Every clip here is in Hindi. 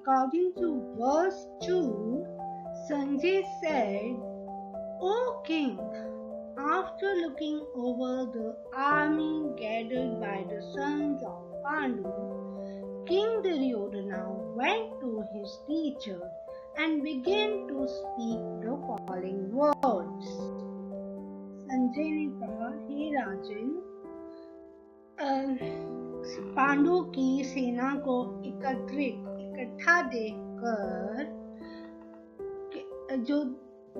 according to verse 2, Sanjay said, "O king, after looking over the army gathered by the sons of Pandu, King Duryodhana went to his teacher and began to speak the following words." Sanjay ने कहा, हे राजन, पांडु की सेना को इकट्ठा देखकर जो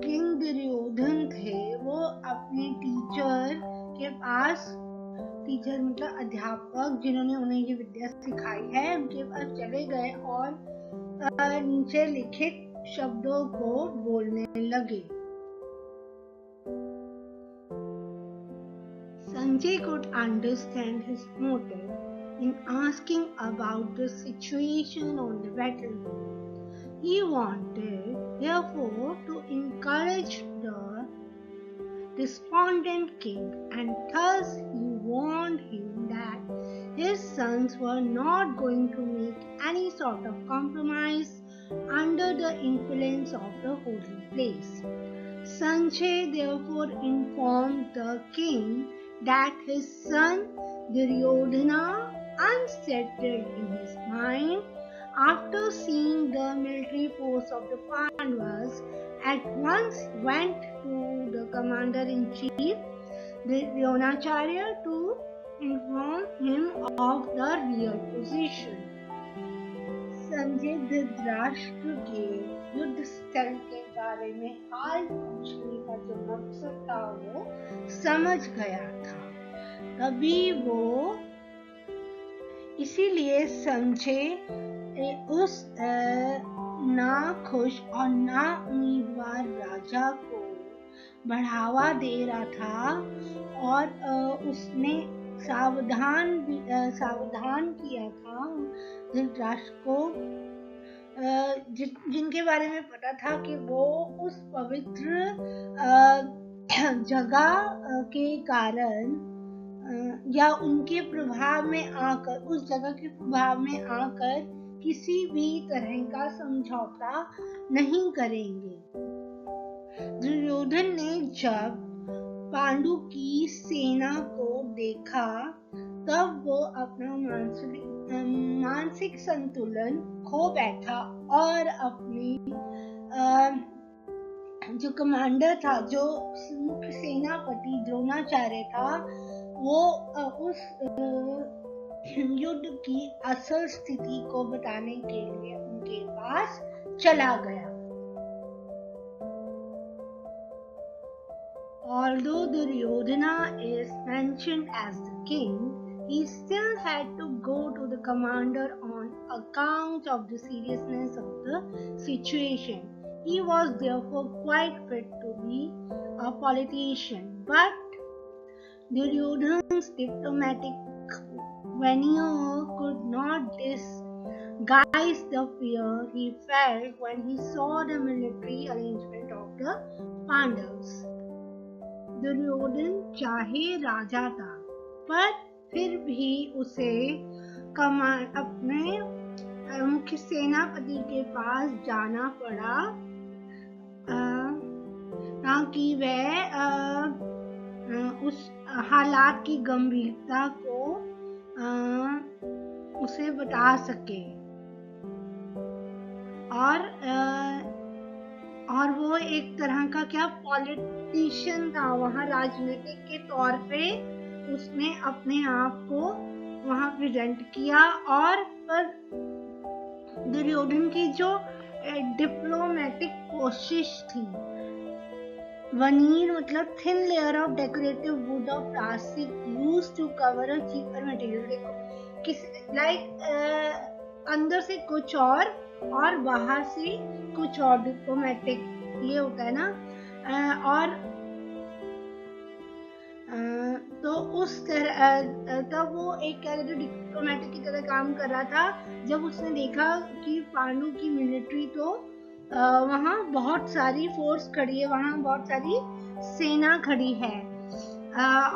किंग दुर्योधन थे वो अपने टीचर के पास, टीचर मतलब अध्यापक जिन्होंने उन्हें ये विद्या सिखाई है, उनके पास चले गए और नीचे लिखित शब्दों को बोलने लगे। Sanjay could understand his motive in asking about the situation on the battlefield. He wanted, therefore, to encourage the despondent king, and thus he warned him that his sons were not going to make any sort of compromise under the influence of the holy place. Sanjay therefore informed the king that his son Duryodhana, unsettled in his mind after seeing the military force of the Pandavas, at once went to the commander-in-chief, Dronacharya, to inform him of the real position. Sanjay Dhritarashtra के युद्ध स्थल के बारे में हाल पूछने का जो मकसद था वो समझ गया था। तभी वो इसीलिए संजय उस नाखुश और ना उम्मीदवार राजा को बढ़ावा दे रहा था और उसने सावधान किया था धृतराष्ट्र को, जिनके बारे में पता था कि वो उस पवित्र जगह के कारण या उनके प्रभाव में आकर, उस जगह के प्रभाव में आकर किसी भी तरह का समझौता नहीं करेंगे। दुर्योधन ने जब पांडु की सेना को देखा तब वो अपना मानसिक संतुलन खो बैठा और अपने जो कमांडर था, जो मुख्य सेनापति द्रोणाचार्य था, वो उस युद्ध की असल स्थिति को बताने के लिए उनके पास चला गया। Although Duryodhana is mentioned as the king, he still had to go to the commander on account of the seriousness of the situation. He was therefore quite fit to be a politician, but Duryodhana's diplomatic veneer could not disguise the fear he felt when he saw the military arrangement of the Pandavas. Duryodhan चाहे राजा था, पर फिर भी उसे अपने मुख्य सेनापति के पास जाना पड़ा ताकि वह उस हालात की गंभीरता को उसे बता सके और वो एक तरह का क्या पॉलिटिशियन था, वहाँ राजनीतिक के तौर पे उसने अपने आप को वहाँ प्रेजेंट किया। और पर दुर्योधन की जो डिप्लोमेटिक कोशिश थी, वनीर मतलब thin layer of decorative wood of plastic used to cover a cheaper material. देखो किस अंदर से कुछ और बाहर से कुछ और, डिप्लोमेटिक ये होता है ना। और तो उस तरह तब वो एक डिप्लोमेटिक की तरह काम कर रहा था जब उसने देखा कि पांडु की मिलिट्री तो वहाँ बहुत सारी फोर्स खड़ी है, वहाँ बहुत सारी सेना खड़ी है,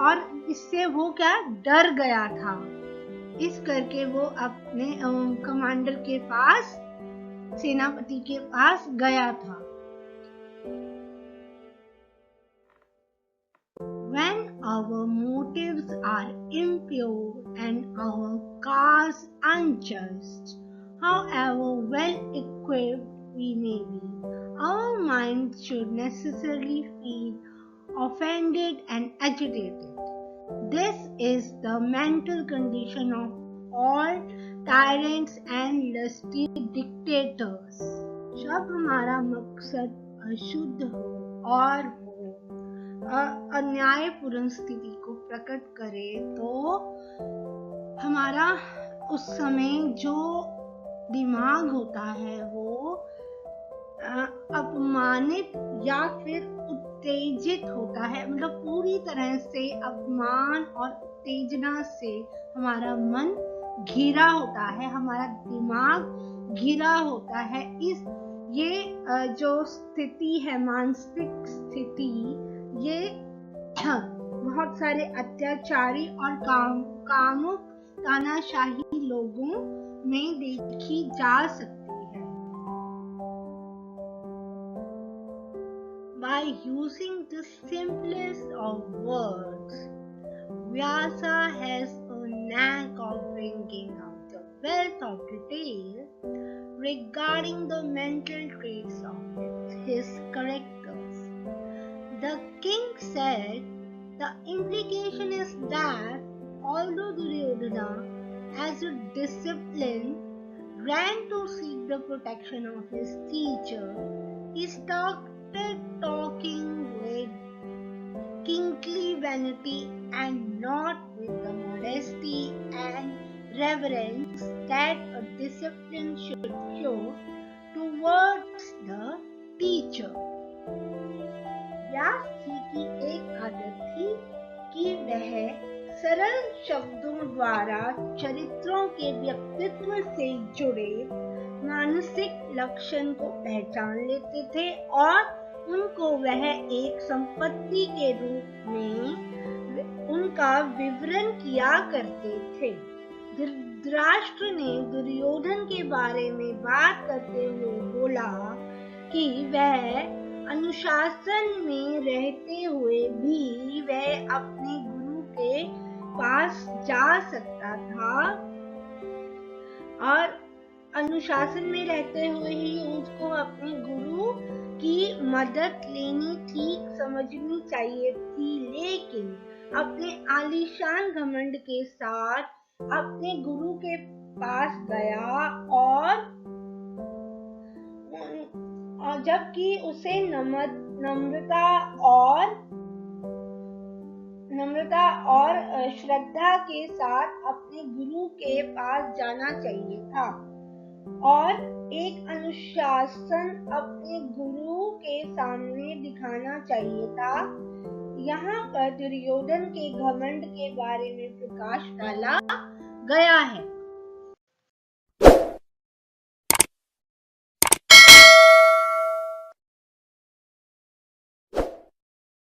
और इससे वो क्या डर गया था। इस करके वो अपने कमांडर के पास सेनापति के पास गया था। When our motives are impure and our cause unjust, however well equipped we may be, our minds should necessarily feel offended and agitated. This is the mental condition of all tyrants and lusty dictators. जब हमारा मकसद अशुद्ध हो और अन्यायपूर्ण स्थिति को प्रकट करे तो हमारा उस समय जो दिमाग होता है वो अपमानित या फिर उत्तेजित होता है। मतलब पूरी तरह से अपमान और उत्तेजना से हमारा मन घिरा होता है, हमारा दिमाग घिरा होता है। ये जो स्थिति है, मानसिक स्थिति, ये बहुत सारे अत्याचारी और कामुक तानाशाही लोगों में देखी जा सकती है। By using the simplest of words, Vyasa has a knack of bringing out the wealth of detail regarding the mental traits of his characters. The king said, the implication is that although Duryodhana, as a discipline, ran to seek the protection of his teacher, he started talking with kingly vanity and not with the modesty and reverence that a discipline should show towards the teacher. व्यास जी की एक आदत थी कि वह सरल शब्दों द्वारा चरित्रों के व्यक्तित्व से जुड़े मानसिक लक्षण को पहचान लेते थे और उनको वह एक संपत्ति के रूप में उनका विवरण किया करते थे। धृतराष्ट्र ने दुर्योधन के बारे में बात करते हुए बोला कि वह अनुशासन में रहते हुए भी वह अपने गुरु के पास जा सकता था और अनुशासन में रहते हुए ही उसको अपने गुरु की मदद लेनी ठीक समझनी चाहिए थी, लेकिन अपने आलीशान घमंड के साथ अपने गुरु के पास गया और जबकि उसे नम्रता और श्रद्धा के साथ अपने गुरु के पास जाना चाहिए था और एक अनुशासन अपने गुरु के सामने दिखाना चाहिए था। यहाँ पर दुर्योधन के घमंड के बारे में प्रकाश डाला गया है।